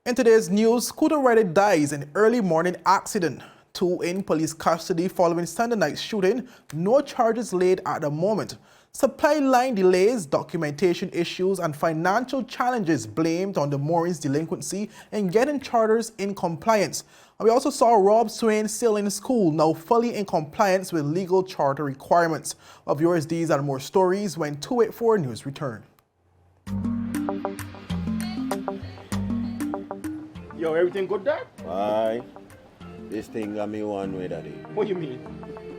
In today's news, scooter rider dies in early morning accident. 2 in police custody following Sunday night shooting. No charges laid at the moment. Supply line delays, documentation issues, and financial challenges blamed on the Moorings delinquency in getting charters in compliance. And we also saw Swain Sailing School now fully in compliance with legal charter requirements. Of viewers, these and more stories when 284 News return. Yo, everything good, Dad? Aye. This thing got me one way, Daddy. What do you mean?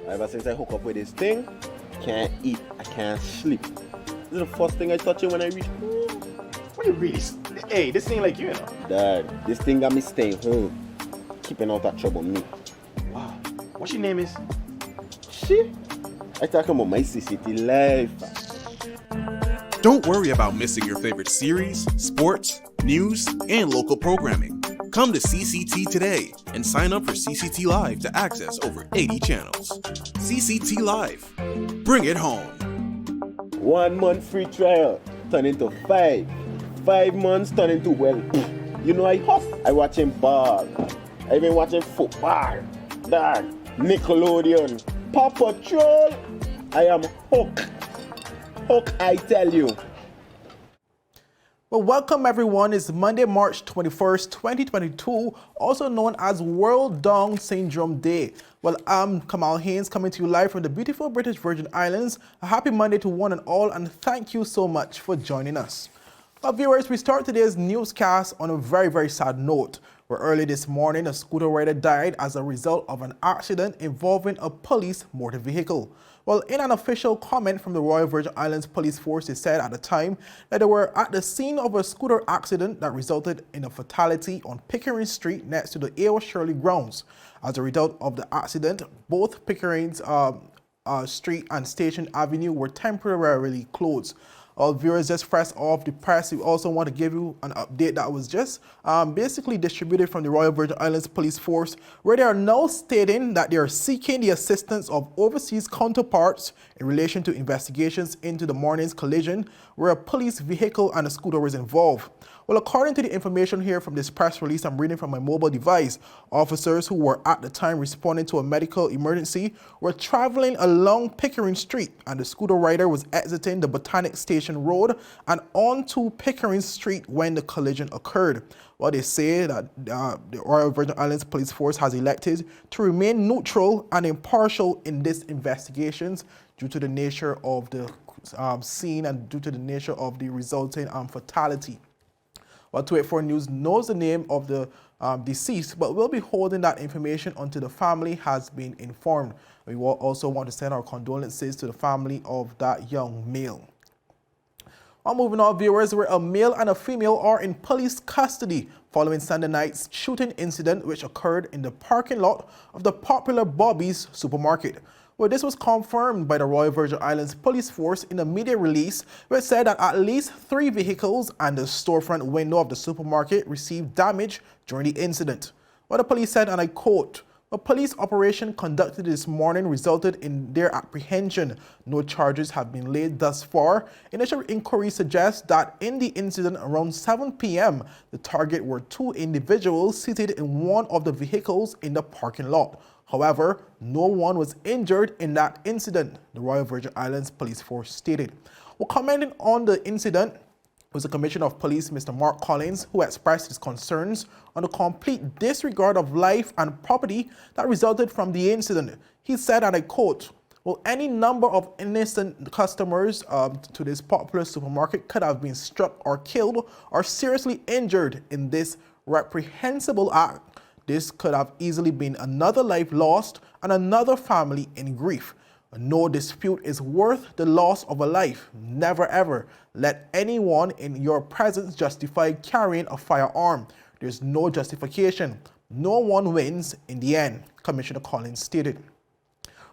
Ever since I hook up with this thing, can't eat, I can't sleep. This is the first thing I touch it when I reach home. What do you really? Hey, this ain't like you, you know? Dad, this thing got me staying home, keeping out that trouble me. Wow. What your name is? Shit. I talking about my CCT life. Don't worry about missing your favorite series, sports, news, and local programming. Come to CCT today and sign up for CCT Live to access over 80 channels. CCT Live. Bring it home. 1 month free trial turn into 5. 5 months turn into, well, you know I huff. I watching ball. I been watching football. Dad, Nickelodeon, Paw Patrol. I am hooked. Hook, I tell you. Well, welcome everyone. It's Monday, March 21st, 2022, also known as World Down Syndrome Day. Well, I'm Kamal Haynes coming to you live from the beautiful British Virgin Islands. A happy Monday to one and all, and thank you so much for joining us. Well, viewers, we start today's newscast on a very sad note, where early this morning, a scooter rider died as a result of an accident involving a police motor vehicle. Well, in an official comment from the Royal Virgin Islands Police Force, they said at the time that they were at the scene of a scooter accident that resulted in a fatality on Pickering Street next to the A.O. Shirley grounds. As a result of the accident, both Pickering's Street and Station Avenue were temporarily closed. All viewers, just fresh off the press, we also want to give you an update that was just basically distributed from the Royal Virgin Islands Police Force, where they are now stating that they are seeking the assistance of overseas counterparts in relation to investigations into the morning's collision, where a police vehicle and a scooter was involved. Well, according to the information here from this press release I'm reading from my mobile device, officers who were at the time responding to a medical emergency were traveling along Pickering Street, and the scooter rider was exiting the Botanic Station Road and onto Pickering Street when the collision occurred. Well, they say that the Royal Virgin Islands Police Force has elected to remain neutral and impartial in these investigations due to the nature of the scene and due to the nature of the resulting fatality. Well, 284 News knows the name of the deceased, but we'll be holding that information until the family has been informed. We will also want to send our condolences to the family of that young male. Well, moving on, viewers, where a male and a female are in police custody following Sunday night's shooting incident which occurred in the parking lot of the popular Bobby's supermarket. Well, this was confirmed by the Royal Virgin Islands Police Force in a media release, where it said that at least 3 vehicles and the storefront window of the supermarket received damage during the incident. Well, the police said, and I quote, "A police operation conducted this morning resulted in their apprehension. No charges have been laid thus far. Initial inquiry suggests that in the incident around 7 p.m., the target were 2 individuals seated in one of the vehicles in the parking lot. However, no one was injured in that incident," the Royal Virgin Islands Police Force stated. Well, commenting on the incident was the Commissioner of Police, Mr. Mark Collins, who expressed his concerns on the complete disregard of life and property that resulted from the incident. He said, and I quote, "Well, any number of innocent customers to this popular supermarket could have been struck or killed or seriously injured in this reprehensible act. This could have easily been another life lost and another family in grief. No dispute is worth the loss of a life. Never ever let anyone in your presence justify carrying a firearm. There's no justification. No one wins in the end," Commissioner Collins stated.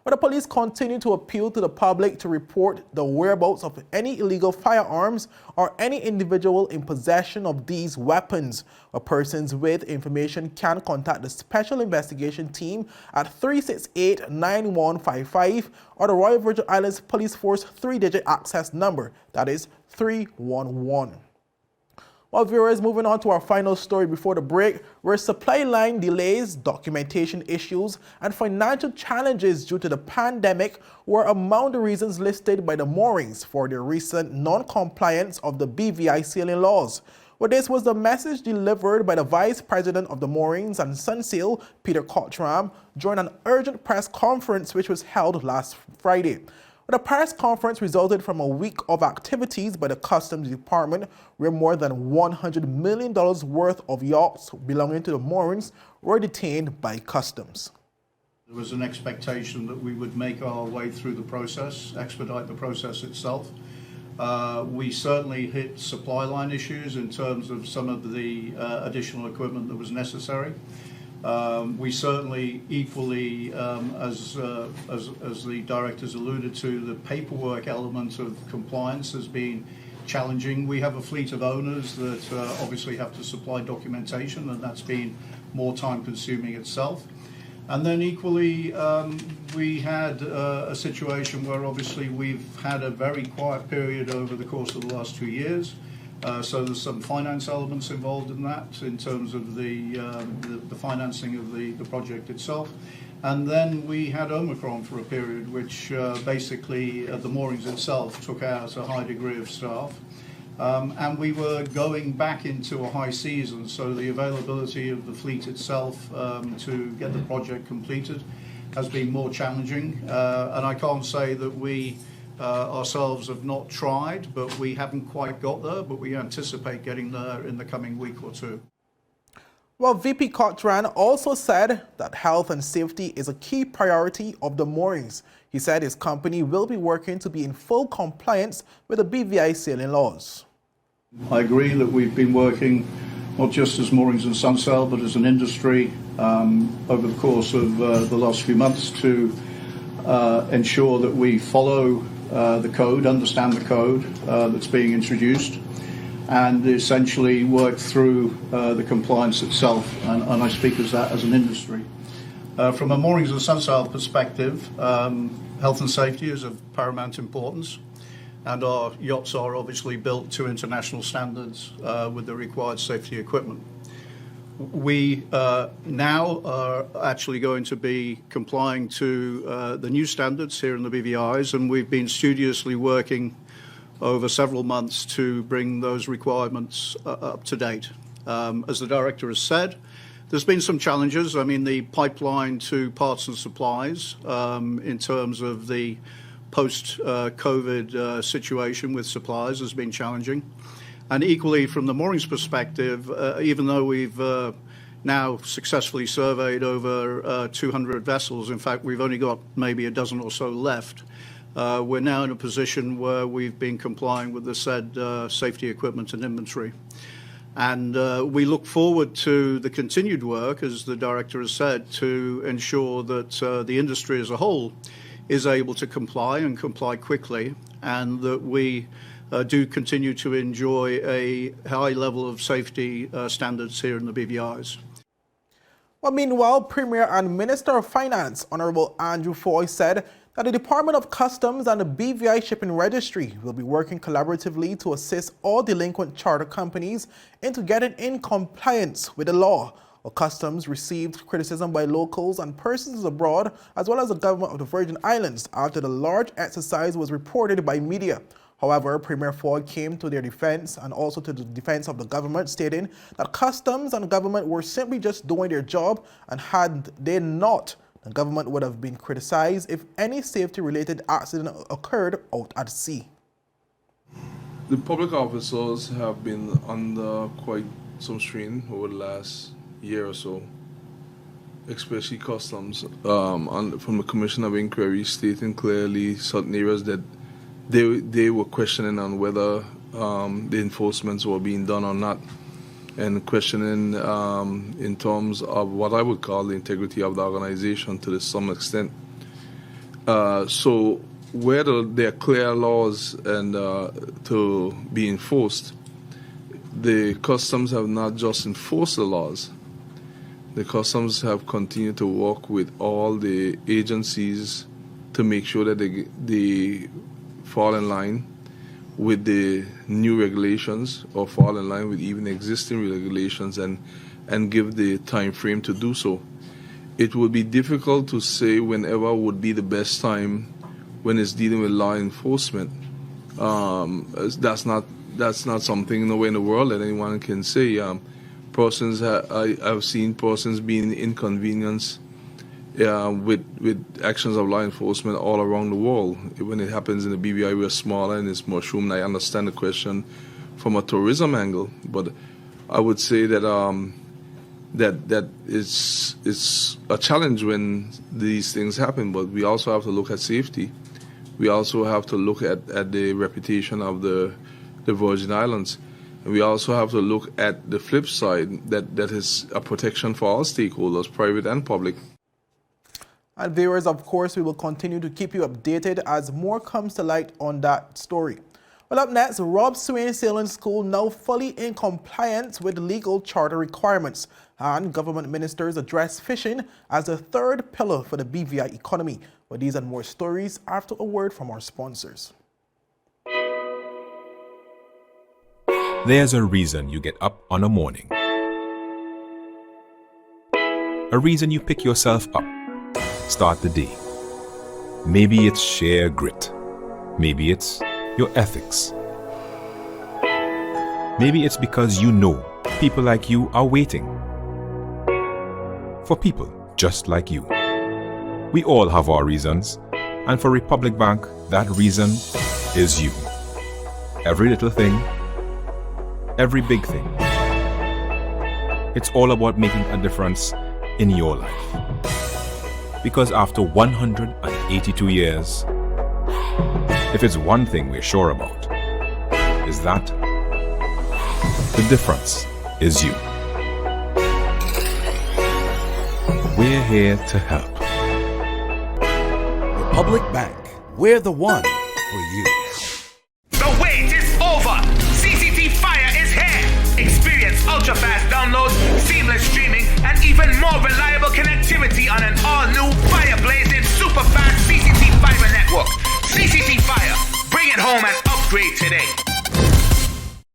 But the police continue to appeal to the public to report the whereabouts of any illegal firearms or any individual in possession of these weapons. Persons with information can contact the Special Investigation Team at 368-9155 or the Royal Virgin Islands Police Force 3-digit access number, that is 311. Well, viewers, moving on to our final story before the break, where supply line delays, documentation issues, and financial challenges due to the pandemic were among the reasons listed by the Moorings for their recent non-compliance of the BVI sailing laws. Well, this was the message delivered by the Vice President of the Moorings and Sunsail, Peter COCHRAN, during an urgent press conference which was held last Friday. The press conference resulted from a week of activities by the Customs Department where more than $100 million worth of yachts belonging to the Moorings were detained by Customs. There was an expectation that we would make our way through the process, expedite the process itself. We certainly hit supply line issues in terms of some of the additional equipment that was necessary. We certainly equally, as the directors alluded to, the paperwork element of compliance has been challenging. We have a fleet of owners that obviously have to supply documentation, and that's been more time consuming itself. And then equally, we had a situation where obviously we've had a very quiet period over the course of the last 2 years. So there's some finance elements involved in that in terms of the financing of the project itself. And then we had Omicron for a period, which basically the Moorings itself took out a high degree of staff. And we were going back into a high season, so the availability of the fleet itself to get the project completed has been more challenging. And I can't say that we ourselves have not tried, but we haven't quite got there, but we anticipate getting there in the coming week or two. Well, VP COCHRAN also said that health and safety is a key priority of the Moorings. He said his company will be working to be in full compliance with the BVI sailing laws. I agree that we've been working not just as Moorings and Sunsail, but as an industry over the course of the last few months to ensure that we follow the code, understand the code that's being introduced, and essentially work through the compliance itself. And I speak as that as an industry. From a Moorings and Sunsail perspective, health and safety is of paramount importance, and our yachts are obviously built to international standards with the required safety equipment. We now are actually going to be complying to the new standards here in the BVIs, and we've been studiously working over several months to bring those requirements up to date. As the director has said, there's been some challenges. I mean, the pipeline to parts and supplies in terms of the post-COVID situation with supplies has been challenging. And equally, from the Moorings perspective, even though we've now successfully surveyed over 200 vessels, in fact, we've only got maybe a dozen or so left, we're now in a position where we've been complying with the said safety equipment and inventory. And we look forward to the continued work, as the director has said, to ensure that the industry as a whole is able to comply and comply quickly, and that we do continue to enjoy a high level of safety standards here in the BVIs. Well, meanwhile, Premier and Minister of Finance, Honorable Andrew Foy, said that the Department of Customs and the BVI Shipping Registry will be working collaboratively to assist all delinquent charter companies into getting in compliance with the law. Well, Customs received criticism by locals and persons abroad, as well as the government of the Virgin Islands, after the large exercise was reported by media. However, Premier Foy came to their defense and also to the defense of the government, stating that Customs and government were simply just doing their job, and had they not, the government would have been criticized if any safety-related accident occurred out at sea. The public officers have been under quite some strain over the last year or so, especially Customs, from the Commission of Inquiry stating clearly certain areas that they were questioning on whether the enforcements were being done or not, and questioning in terms of what I would call the integrity of the organization to some extent. So whether there are clear laws and to be enforced, the Customs have not just enforced the laws. The Customs have continued to work with all the agencies to make sure that they fall in line with the new regulations or fall in line with even existing regulations and give the time frame to do so. It would be difficult to say whenever would be the best time when it's dealing with law enforcement. That's not something nowhere in the world that anyone can say. I've seen persons being inconvenienced with actions of law enforcement all around the world. When it happens in the BVI, we're smaller and it's mushroom. I understand the question from a tourism angle, but I would say that that it's a challenge when these things happen. But we also have to look at safety. We also have to look at the reputation of the Virgin Islands. And we also have to look at the flip side, that is a protection for all stakeholders, private and public. And viewers, of course, we will continue to keep you updated as more comes to light on that story. Well, up next, Swain Sailing School now fully in compliance with legal charter requirements, and government ministers address fishing as a third pillar for the BVI economy. Well, these and more stories after a word from our sponsors. There's a reason you get up on a morning. A reason you pick yourself up, start the day. Maybe it's sheer grit. Maybe it's your ethics. Maybe it's because you know people like you are waiting for people just like you. We all have our reasons, and for Republic Bank, that reason is you. Every little thing, every big thing. It's all about making a difference in your life. Because after 182 years, if it's one thing we're sure about, is that the difference is you. We're here to help. Republic Bank, we're the one for you. The wait is over. CCT Fire is here. Experience ultra-fast downloads, seamless streaming, and even more reliable connectivity on an all-new fire-blazing super-fast CCT Fiber network. CCT Fire. Bring it home and upgrade today.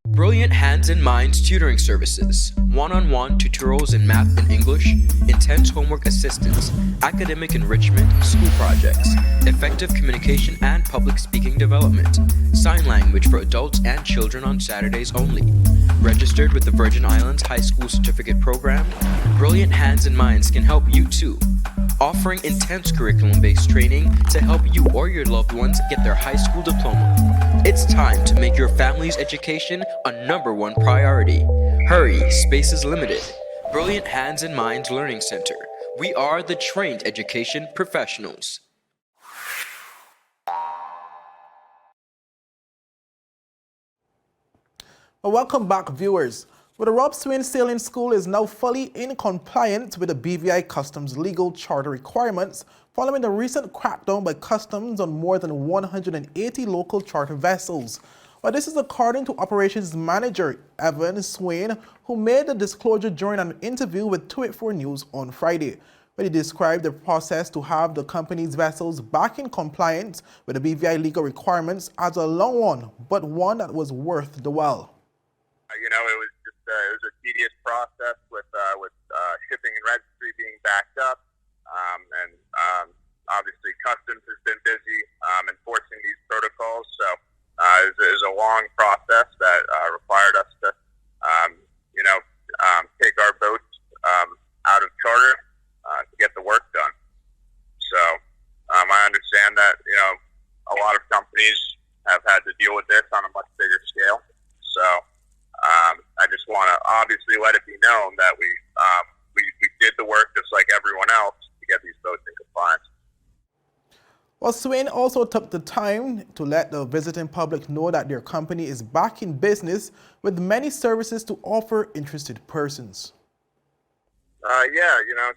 Brilliant Hands and Minds tutoring services, one-on-one tutorials in math and English, intense homework assistance, academic enrichment, school projects, effective communication and public speaking development, sign language for adults and children on Saturdays only. Registered with the Virgin Islands High School Certificate Program, Brilliant Hands and Minds can help you too. Offering intense curriculum-based training to help you or your loved ones get their high school diploma. It's time to make your family's education a #1 priority. Hurry, space is limited. Brilliant Hands and Minds Learning Center. We are the trained education professionals. Well, welcome back, viewers. Well, the Swain Sailing School is now fully in compliance with the BVI Customs legal charter requirements following the recent crackdown by Customs on more than 180 local charter vessels. Well, this is according to Operations Manager Evan Swain, who made the disclosure during an interview with 284 News on Friday. But he described the process to have the company's vessels back in compliance with the BVI legal requirements as a long one, but one that was worth the while. You know, it was a tedious process with shipping and registry being backed up, and obviously Customs has been busy enforcing these protocols. So it was a long process that required us to, take our boats out of charter to get the work done. So I understand that a lot of companies have had to deal with this on a much bigger scale. So I just want to obviously let it be known that we did the work just like everyone else to get these boats in compliance. Well, Swain also took the time to let the visiting public know that their company is back in business with many services to offer interested persons.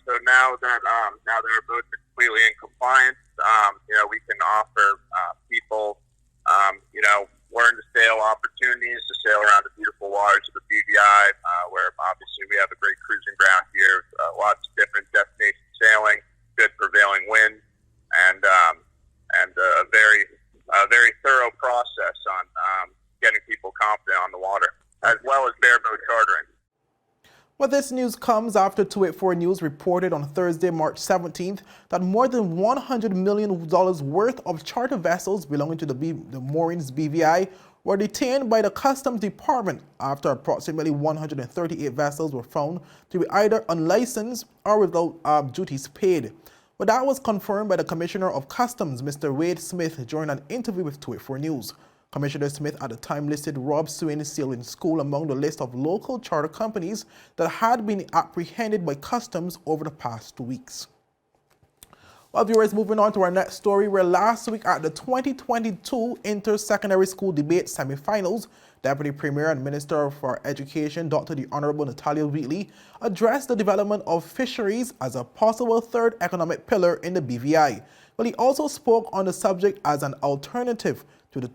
So now that our boats are completely in compliance, we can offer people, learn to sail opportunities to sail around the beautiful waters of the BVI, where obviously we have a great cruising ground here, lots of different destination sailing, good prevailing wind, and a very thorough process on Well, this news comes after 284 News reported on Thursday, March 17th, that more than $100 million worth of charter vessels belonging to the Moorings BVI were detained by the Customs Department after approximately 138 vessels were found to be either unlicensed or without duties paid. But that was confirmed by the Commissioner of Customs, Mr. Wade Smith, during an interview with 284 News. Commissioner Smith at the time listed Swain Sailing School among the list of local charter companies that had been apprehended by Customs over the past 2 weeks. Well, viewers, moving on to our next story, where last week at the 2022 Inter-Secondary School Debate Semifinals, Deputy Premier and Minister for Education, Dr. the Honorable Natalia Wheatley, addressed the development of fisheries as a possible third economic pillar in the BVI. Well, he also spoke on the subject as an alternative to the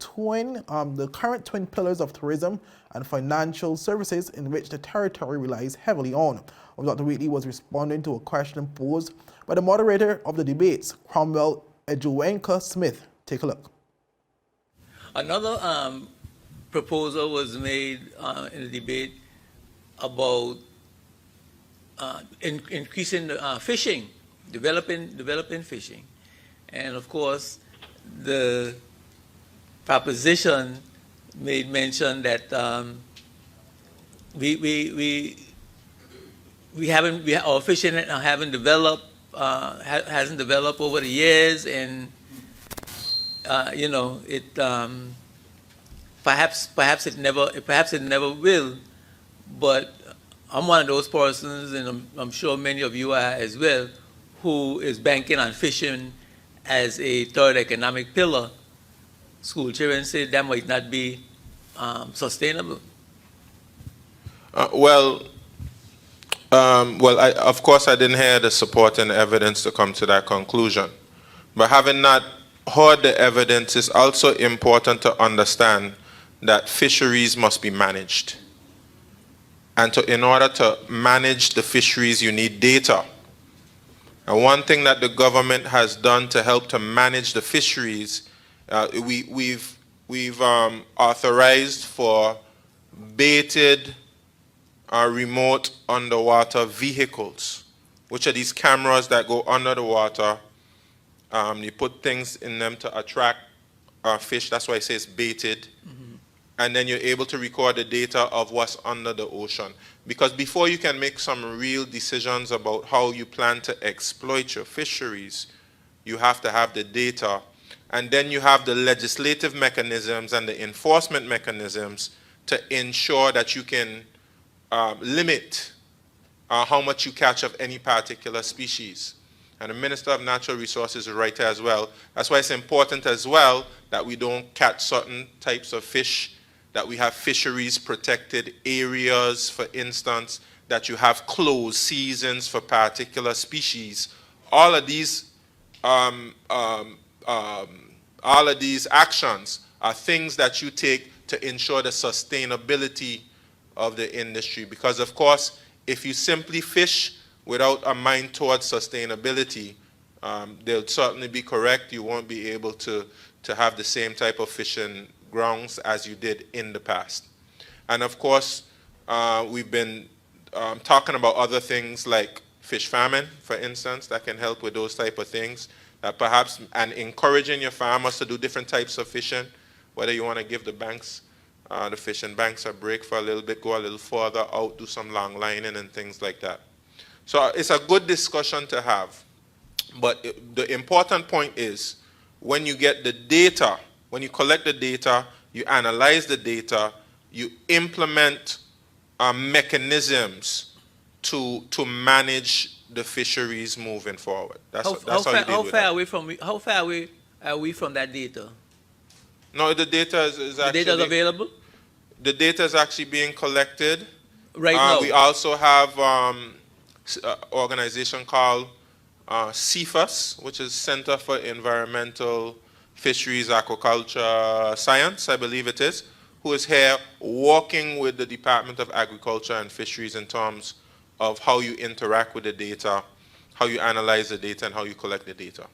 current twin pillars of tourism and financial services in which the territory relies heavily on. Dr. Wheatley was responding to a question posed by the moderator of the debates, Cromwell Ejuwenka Smith. Take a look. Another proposal was made in the debate about increasing fishing, developing fishing. And of course, the proposition made mention that our fishing haven't developed, hasn't developed over the years, and you know, it perhaps it never will. But I'm one of those persons, and I'm sure many of you are as well, who is banking on fishing as a third economic pillar. School children say that might not be sustainable. Of course, I didn't hear the support and evidence to come to that conclusion. But having not heard the evidence, it's also important to understand that fisheries must be managed. And in order to manage the fisheries, you need data. And one thing that the government has done to help to manage the fisheries, we've authorized for baited remote underwater vehicles, which are these cameras that go under the water. You put things in them to attract fish. That's why it says baited. Mm-hmm. And then you're able to record the data of what's under the ocean. Because before you can make some real decisions about how you plan to exploit your fisheries, you have to have the data. And then you have the legislative mechanisms and the enforcement mechanisms to ensure that you can limit how much you catch of any particular species. And the Minister of Natural Resources is right there as well. That's why it's important as well that we don't catch certain types of fish, that we have fisheries protected areas, for instance, that you have closed seasons for particular species. All of these actions are things that you take to ensure the sustainability of the industry. Because of course, if you simply fish without a mind towards sustainability, they'll certainly be correct. You won't be able to have the same type of fishing grounds as you did in the past. And of course, we've been talking about other things like fish famine, for instance, that can help with those type of things. Perhaps, and encouraging your farmers to do different types of fishing, whether you want to give the banks, the fishing banks a break for a little bit, go a little further out, do some long lining and things like that. So it's a good discussion to have. But the important point is, when you get the data, when you collect the data, you analyze the data, you implement mechanisms to manage the fisheries moving forward. How far away are we from that data? No, the data is actually... The data is available? The data is actually being collected. Right now? We also have an organization called CFAS, which is Center for Environmental Fisheries Aquaculture Science, I believe it is, who is here working with the Department of Agriculture and Fisheries in terms of how you interact with the data, how you analyze the data, and how you collect the data.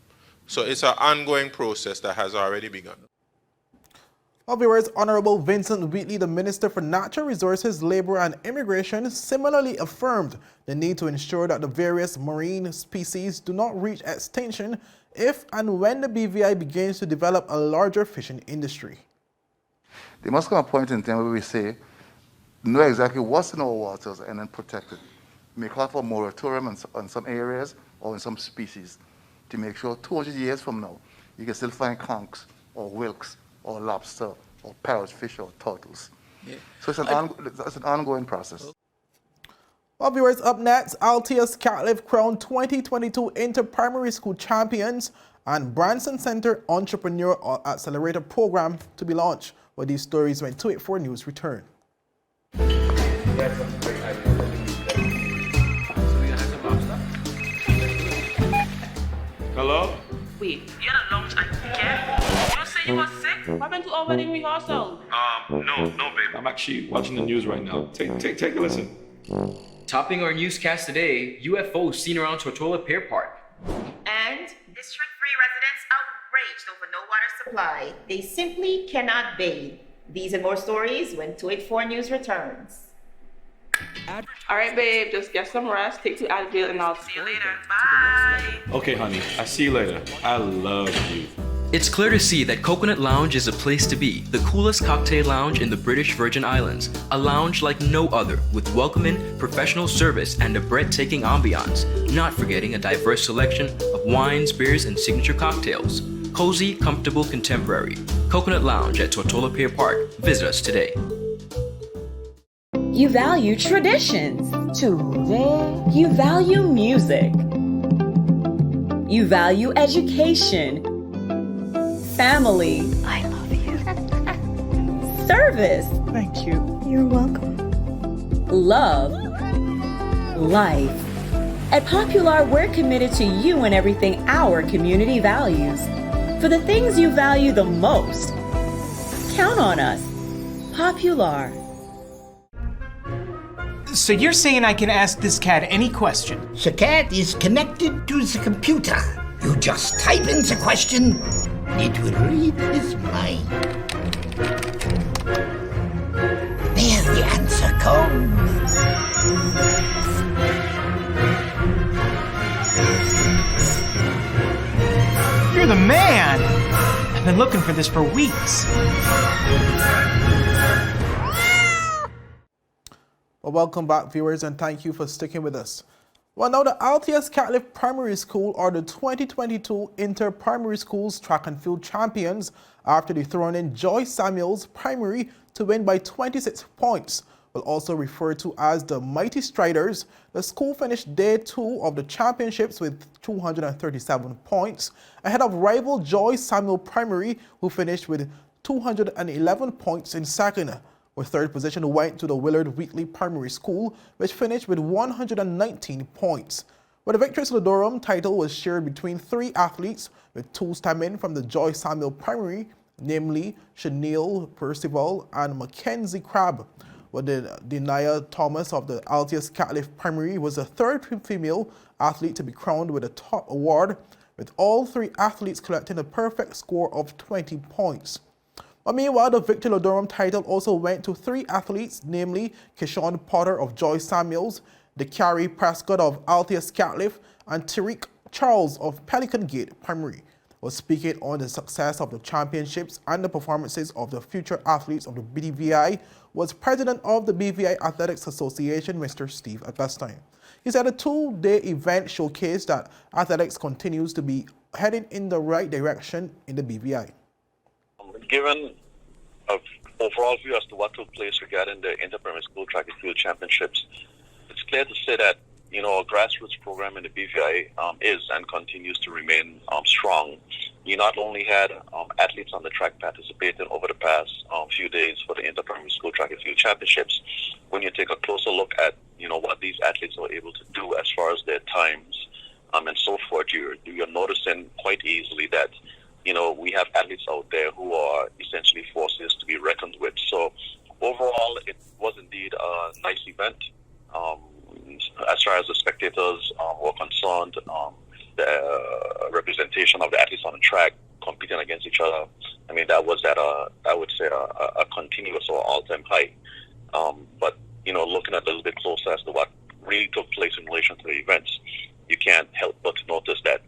So it's an ongoing process that has already begun. Well, viewers, Honorable Vincent Wheatley, the Minister for Natural Resources, Labor and Immigration, similarly affirmed the need to ensure that the various marine species do not reach extinction if and when the BVI begins to develop a larger fishing industry. There must come a point in time where we say, know exactly what's in our waters and then protect it. May call for a moratorium on some areas or in some species to make sure 200 years from now, you can still find conchs or wilks or lobster or parrotfish or turtles. Yeah. So it's an ongoing process. Well, viewers, up next, Althea Scatliffe crowned 2022 Inter-Primary School Champions and Branson Center Entrepreneur Accelerator program to be launched. Well, these stories when 284 News return. Hello? Wait, you had a lunch and you don't say you were sick? What happened to our wedding rehearsal? No, babe. I'm actually watching the news right now. Take a listen. Topping our newscast today, UFOs seen around Tortola Pier Park. And District 3 residents outraged over no water supply. They simply cannot bathe. These and more stories when 284 News returns. All right, babe, just get some rest, take 2 Advil, and I'll see you later. Bye. Okay, honey. I see you later. I love you. It's clear to see that Coconut Lounge is a place to be, the coolest cocktail lounge in the British Virgin Islands. A lounge like no other, with welcoming, professional service, and a breathtaking ambiance. Not forgetting a diverse selection of wines, beers, and signature cocktails. Cozy, comfortable, contemporary. Coconut Lounge at Tortola Pier Park. Visit us today. You value traditions. Today. You value music. You value education. Family. I love you. Service. Thank you. You're welcome. Love. Life. At Popular, we're committed to you and everything our community values. For the things you value the most, count on us. Popular. So you're saying I can ask this cat any question? The cat is connected to the computer. You just type in the question, it will read his mind. There the answer comes. You're the man! I've been looking for this for weeks. Well, welcome back, viewers, and thank you for sticking with us. Well, now the Althea Scatliffe Primary School are the 2022 Inter-Primary Schools Track and Field Champions after dethroning Joy Samuels Primary to win by 26 points. Well, also referred to as the Mighty Striders, the school finished day 2 of the championships with 237 points, ahead of rival Joy Samuel Primary, who finished with 211 points in second. With third position went to the Willard Wheatley Primary School, which finished with 119 points. But the Victory Slodorum title was shared between 3 athletes, with 2 stemming from the Joy Samuel Primary, namely Chanel Percival and Mackenzie Crabb. But the Denia Thomas of the Althea Scatliffe Primary was the third female athlete to be crowned with a top award, with all 3 athletes collecting a perfect score of 20 points. But meanwhile, the Victor Lodorum title also went to 3 athletes, namely Keyshawn Potter of Joy Samuels, DeCarrie Prescott of Althea Scatliffe, and Tariq Charles of Pelican Gate Primary. Was speaking on the success of the championships and the performances of the future athletes of the BVI was President of the BVI Athletics Association, Mr. Steve Augustine. He said a 2-day event showcased that athletics continues to be heading in the right direction in the BVI. Given an overall view as to what took place regarding the Inter-Primary School Track and Field Championships, it's clear to say that, our grassroots program in the BVI is and continues to remain strong. You not only had athletes on the track participating over the past few days for the Inter-Primary School Track and Field Championships. When you take a closer look at, what these athletes were able to do as far as their times and so forth, you're noticing quite easily that we have athletes out there who are essentially forces to be reckoned with. So overall, it was indeed a nice event. As far as the spectators were concerned, the representation of the athletes on the track competing against each other. I mean, that was at I would say a continuous or all-time high. But, looking at a little bit closer as to what really took place in relation to the events, you can't help but notice that,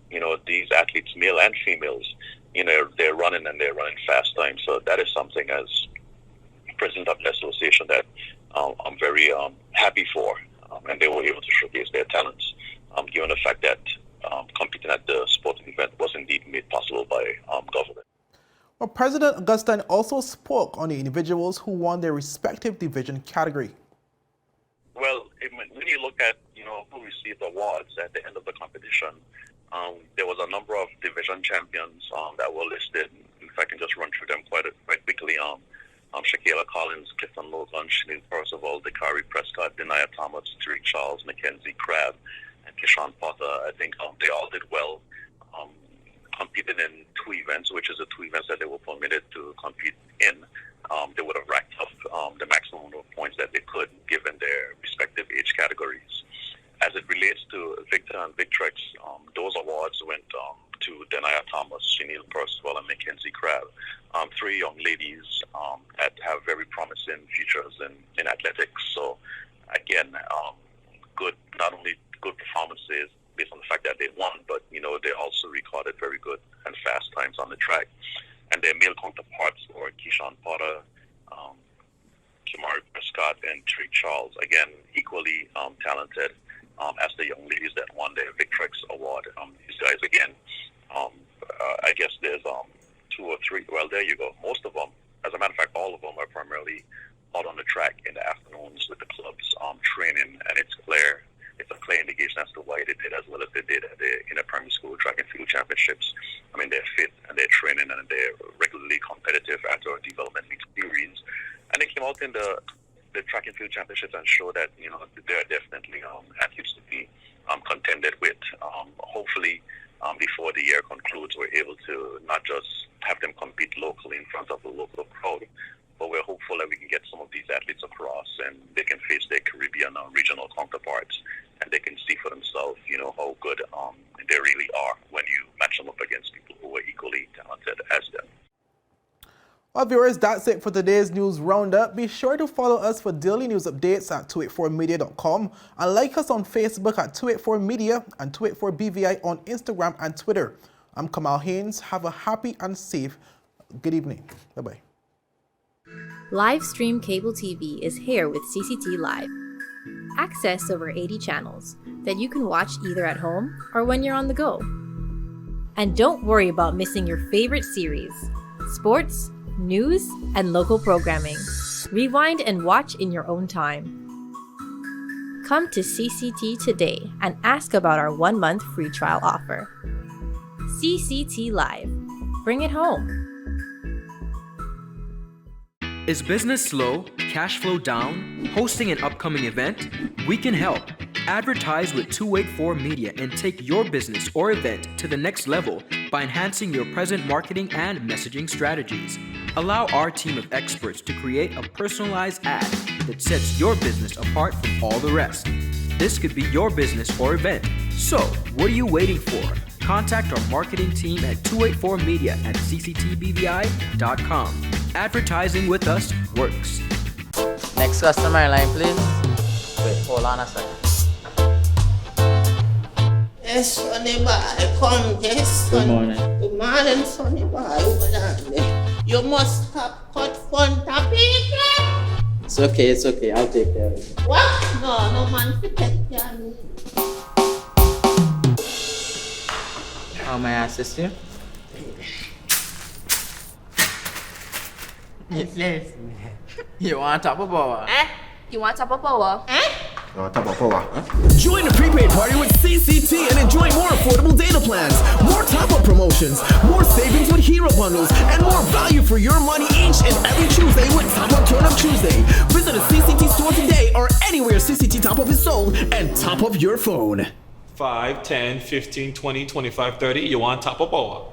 these athletes, male and females, they're running fast times. So that is something as president of the association that I'm very happy for. And they were able to showcase their talents, given the fact that competing at the sporting event was indeed made possible by government. Well, President Augustine also spoke on the individuals who won their respective division category. Well, when you look at who received awards at the end of the competition, there was a number of division champions that were listed. If I can just run through them quite quickly. Shaquilla Collins, Clifton Logan, Chanel Percival, Dakari Prescott, Denia Thomas, Tariq Charles, Mackenzie Crabb, and Keyshawn Potter. I think they all did well. Competed in 2 events, which is the 2 events that they were permitted to compete in. They would have racked up the maximum number of points that they could, given their respective age categories. As it relates to Victor and Victrex, those awards went to Denia Thomas, Chanel Percival, and Mackenzie Crabb, 3 young ladies that have very promising futures in athletics. So, again, good, not only good performances based on the fact that they won, but, they also recorded very good and fast times on the track. And their male counterparts were Keyshawn Potter, Kimari Prescott, and Tariq Charles, again, equally talented as the young ladies that won their Victrex award. These guys, again, I guess there's 2 or 3. Well, there you go. Most of them, as a matter of fact, all of them are primarily out on the track in the afternoons with the clubs training, and it's a clear indication as to why they did as well as they did at the primary school track and field championships. I mean, they're fit and they're training and they're regularly competitive after a development league series. And they came out in the track and field championships and showed that, they're definitely athletes to be contended with. Hopefully, before the year concludes, we're able to not just have them compete locally in front of the local crowd, but we're hopeful that we can get some of these athletes across and they can face their Caribbean regional counterparts and they can see for themselves, how good they really are when you match them up against people who are equally talented as them. Well, viewers, that's it for today's news roundup. Be sure to follow us for daily news updates at 284media.com and like us on Facebook at 284media and 284BVI on Instagram and Twitter. I'm Kamal Haynes. Have a happy and safe good evening. Bye-bye. Livestream cable TV is here with CCT Live. Access over 80 channels that you can watch either at home or when you're on the go. And don't worry about missing your favorite series, sports, news, and local programming. Rewind and watch in your own time. Come to CCT today and ask about our 1-month free trial offer. CCT Live. Bring it home. Is business slow? Cash flow down? Hosting an upcoming event? We can help. Advertise with 284 Media and take your business or event to the next level by enhancing your present marketing and messaging strategies. Allow our team of experts to create a personalized ad that sets your business apart from all the rest. This could be your business or event. So, what are you waiting for? Contact our marketing team at 284media at cctbvi.com. Advertising with us works. Next customer line, please. Wait, hold on a second. Yes, Sonny boy, come, yes, Sonny. Good morning. Good morning, Sonny boy. Over there. You must have cut fun people. It's okay. I'll take care of it. What? No man to take care of me. How may I assist you? Yes. You want top of power? You want top of power? Join the prepaid party with CCT and enjoy more affordable data plans, more top-up promotions, more savings with hero bundles, and more value for your money each and every Tuesday with Top Up Turn Up Tuesday. Visit a CCT store today or anywhere CCT Top Up is sold and top up your phone. 5, 10, 15, 20, 25, 30. You want top of power?